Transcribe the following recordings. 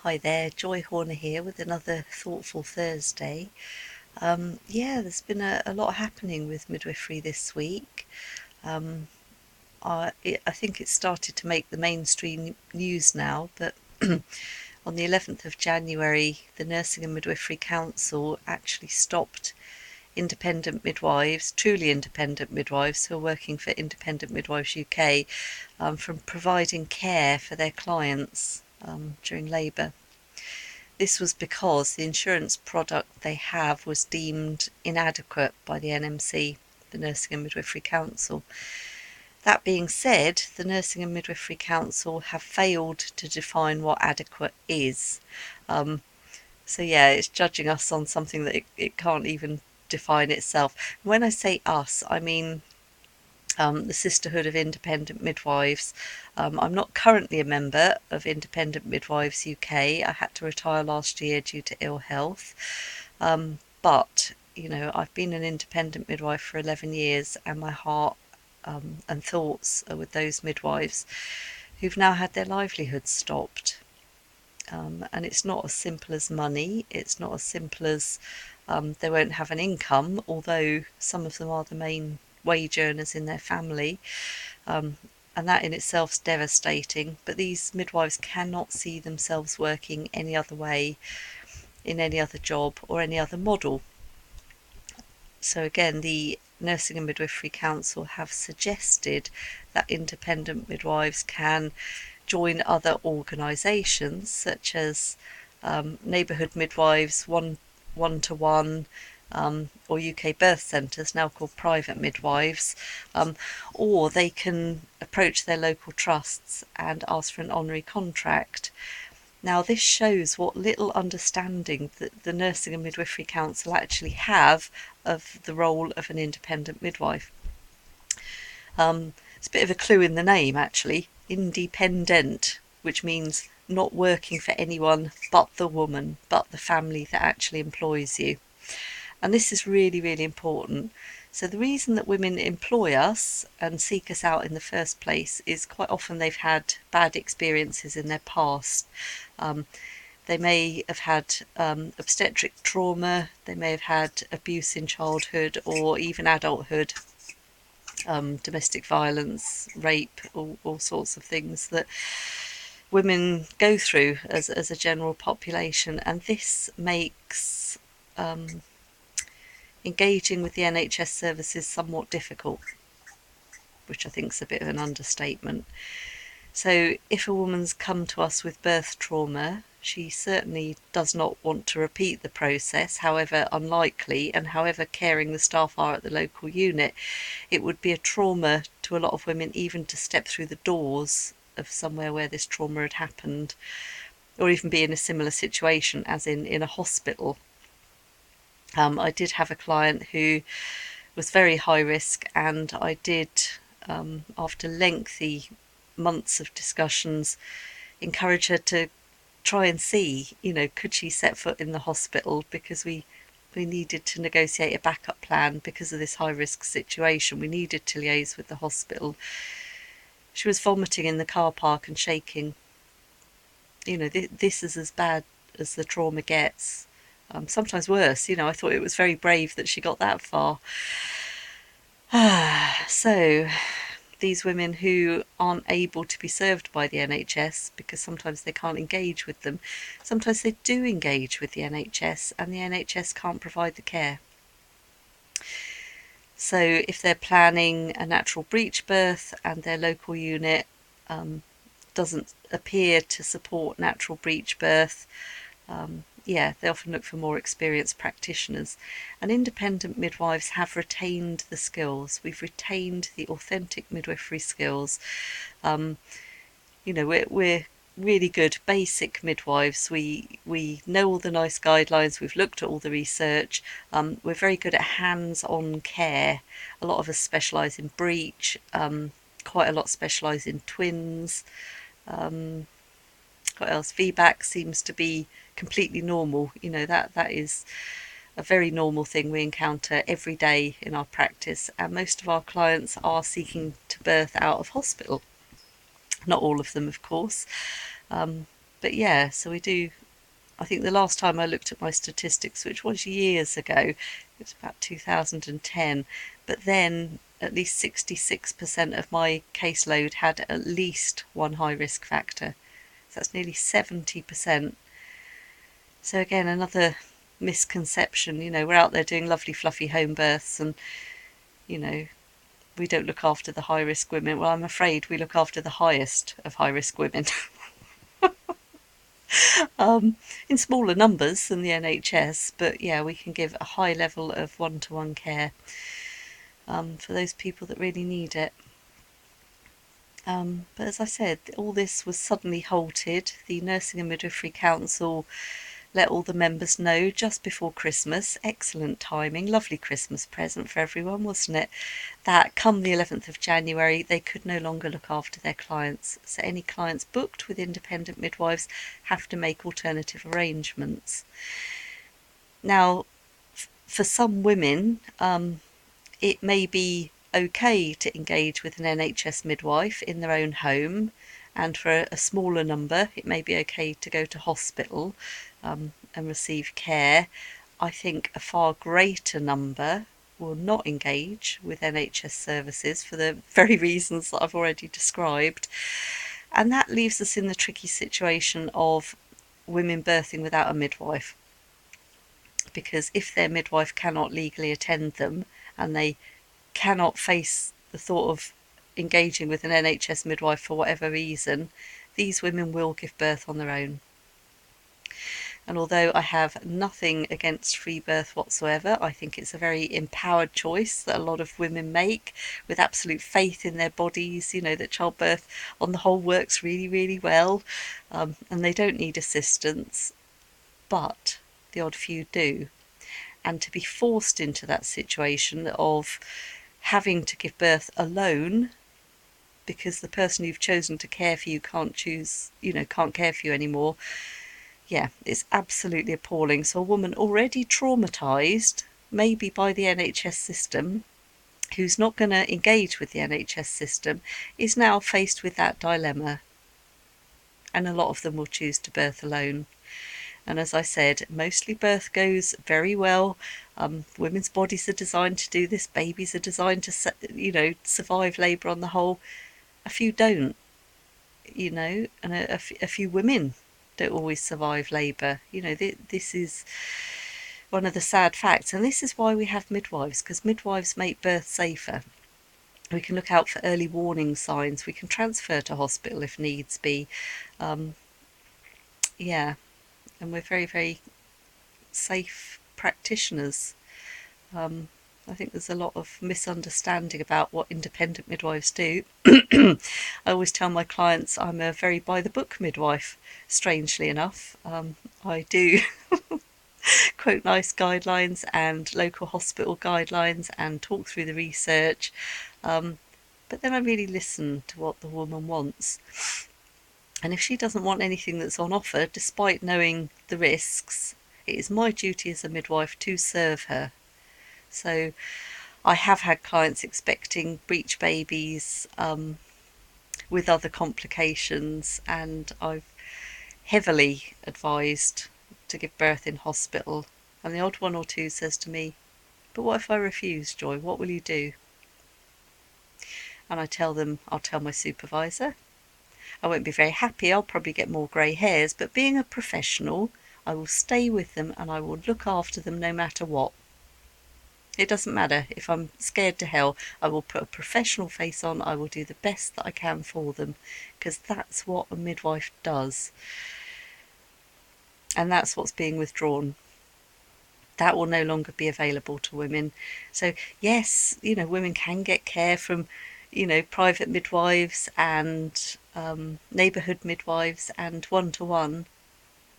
Hi there, Joy Horner here with another Thoughtful Thursday. There's been a lot happening with midwifery this week. Um, I think it's started to make the mainstream news now, but on the 11th of January, the Nursing and Midwifery Council actually stopped independent midwives, truly independent midwives who are working for Independent Midwives UK, from providing care for their clients during labour. This was because the insurance product they have was deemed inadequate by the NMC, the Nursing and Midwifery Council. That being said, the Nursing and Midwifery Council have failed to define what adequate is. Um, it's judging us on something that it can't even define itself. When I say us, I mean the Sisterhood of Independent Midwives. I'm not currently a member of Independent Midwives UK. I had to retire last year due to ill health. But, I've been an independent midwife for 11 years, and my heart and thoughts are with those midwives who've now had their livelihoods stopped. And it's not as simple as money. It's not as simple as they won't have an income, although some of them are the main wage earners in their family. And that in itself is devastating. But these midwives cannot see themselves working any other way, in any other job or any other model. So again, the Nursing and Midwifery Council have suggested that independent midwives can join other organisations such as neighbourhood midwives, one-to-one, or UK birth centres, now called private midwives, or they can approach their local trusts and ask for an honorary contract. Now, this shows what little understanding that the Nursing and Midwifery Council actually have of the role of an independent midwife. It's a bit of a clue in the name, actually. Independent, which means not working for anyone but the woman, but the family that actually employs you. And this is really, really important. So the reason that women employ us and seek us out in the first place is quite often they've had bad experiences in their past. They may have had obstetric trauma, they may have had abuse in childhood or even adulthood, domestic violence, rape, all sorts of things that women go through as a general population. And this makes engaging with the NHS services somewhat difficult, which I think is a bit of an understatement. So if a woman's come to us with birth trauma, she certainly does not want to repeat the process, however unlikely and however caring the staff are at the local unit. It would be a trauma to a lot of women even to step through the doors of somewhere where this trauma had happened, or even be in a similar situation as in a hospital. I did have a client who was very high risk, and I did, after lengthy months of discussions, encourage her to try and see, could she set foot in the hospital, because we needed to negotiate a backup plan because of this high risk situation. We needed to liaise with the hospital. She was vomiting in the car park and shaking. This is as bad as the trauma gets. Sometimes worse. I thought it was very brave that she got that far. So these women who aren't able to be served by the NHS because sometimes they can't engage with them, sometimes they do engage with the NHS and the NHS can't provide the care. So if they're planning a natural breech birth and their local unit doesn't appear to support natural breech birth, they often look for more experienced practitioners. And independent midwives have retained the skills. We've retained the authentic midwifery skills. We're really good basic midwives. We know all the nice guidelines. We've looked at all the research. We're very good at hands-on care. A lot of us specialise in breech. Quite a lot specialise in twins. What else? VBAC seems to be completely normal. That is a very normal thing we encounter every day in our practice, and most of our clients are seeking to birth out of hospital. Not all of them, of course. But yeah, so we do. I think the last time I looked at my statistics, which was years ago, it was about 2010, but then at least 66% of my caseload had at least one high risk factor. So that's nearly 70%. So again, another misconception, we're out there doing lovely fluffy home births and, you know, we don't look after the high risk women. Well, I'm afraid we look after the highest of high risk women. In smaller numbers than the NHS, but yeah, we can give a high level of one-to-one care for those people that really need it. But as I said, all this was suddenly halted. The Nursing and Midwifery Council let all the members know just before Christmas. Excellent timing, lovely Christmas present for everyone, wasn't it? That come the 11th of January, they could no longer look after their clients. So any clients booked with independent midwives have to make alternative arrangements. Now, for some women, it may be okay to engage with an NHS midwife in their own home, and for a smaller number, it may be okay to go to hospital and receive care. I think a far greater number will not engage with NHS services for the very reasons that I've already described. And that leaves us in the tricky situation of women birthing without a midwife. Because if their midwife cannot legally attend them and they cannot face the thought of engaging with an NHS midwife for whatever reason, these women will give birth on their own. And although I have nothing against free birth whatsoever, I think it's a very empowered choice that a lot of women make with absolute faith in their bodies, that childbirth on the whole works really, really well, and they don't need assistance, but the odd few do. And to be forced into that situation of having to give birth alone because the person you've chosen to care for you can't care for you anymore, yeah, it's absolutely appalling. So a woman already traumatised, maybe by the NHS system, who's not going to engage with the NHS system, is now faced with that dilemma. And a lot of them will choose to birth alone. And as I said, mostly birth goes very well. Women's bodies are designed to do this. Babies are designed to, survive labour on the whole. A few don't, and a few women don't always survive labour. This is one of the sad facts. And this is why we have midwives, because midwives make birth safer. We can look out for early warning signs. We can transfer to hospital if needs be. Yeah, and we're very, very safe practitioners. I think there's a lot of misunderstanding about what independent midwives do. I always tell my clients I'm a very by-the-book midwife, strangely enough. I do quote nice guidelines and local hospital guidelines and talk through the research, but then I really listen to what the woman wants. And if she doesn't want anything that's on offer, despite knowing the risks, it is my duty as a midwife to serve her. So I have had clients expecting breech babies with other complications, and I've heavily advised to give birth in hospital. And the odd one or two says to me, "But what if I refuse, Joy? What will you do?" And I tell them, I'll tell my supervisor. I won't be very happy, I'll probably get more grey hairs, but being a professional, I will stay with them and I will look after them no matter what. It doesn't matter if I'm scared to hell, I will put a professional face on, I will do the best that I can for them, because that's what a midwife does. And that's what's being withdrawn. That will no longer be available to women. So yes, women can get care from, private midwives and neighbourhood midwives and one-to-one.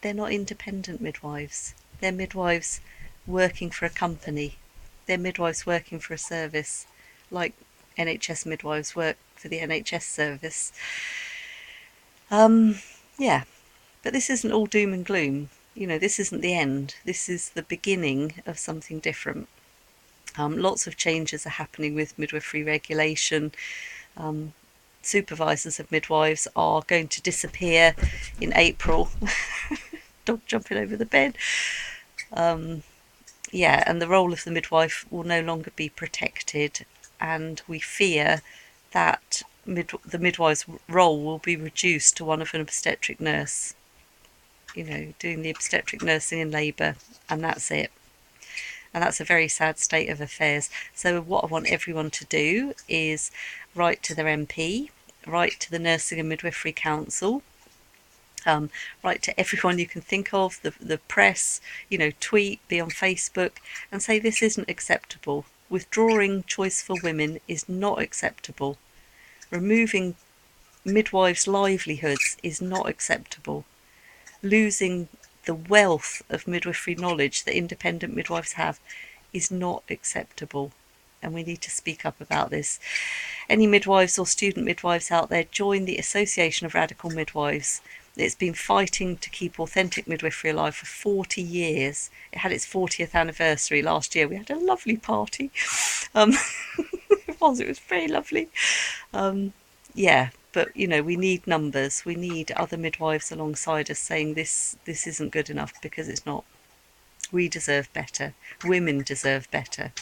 They're not independent midwives. They're midwives working for a company. They're midwives working for a service, like NHS midwives work for the NHS service. Yeah, but this isn't all doom and gloom. This isn't the end. This is the beginning of something different. Lots of changes are happening with midwifery regulation. supervisors of midwives are going to disappear in April. Dog jumping over the bed. Yeah, and the role of the midwife will no longer be protected, and we fear that the midwife's role will be reduced to one of an obstetric nurse, doing the obstetric nursing in labour, and that's it. And that's a very sad state of affairs. So what I want everyone to do is write to their MP, write to the Nursing and Midwifery Council, write to everyone you can think of, the press, tweet, be on Facebook, and say this isn't acceptable. Withdrawing choice for women is not acceptable. Removing midwives' livelihoods is not acceptable. Losing the wealth of midwifery knowledge that independent midwives have is not acceptable. And we need to speak up about this. Any midwives or student midwives out there, join the Association of Radical Midwives. It's been fighting to keep authentic midwifery alive for 40 years. It had its 40th anniversary last year. We had a lovely party. It was very lovely. Yeah, but we need numbers. We need other midwives alongside us saying this isn't good enough, because it's not. We deserve better. Women deserve better.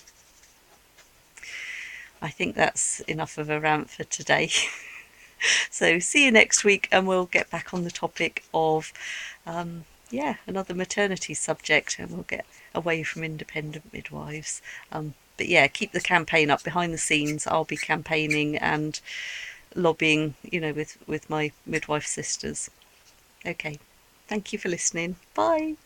I think that's enough of a rant for today. So see you next week, and we'll get back on the topic of another maternity subject, and we'll get away from independent midwives. But yeah, keep the campaign up behind the scenes. I'll be campaigning and lobbying, with my midwife sisters. Okay, thank you for listening. Bye.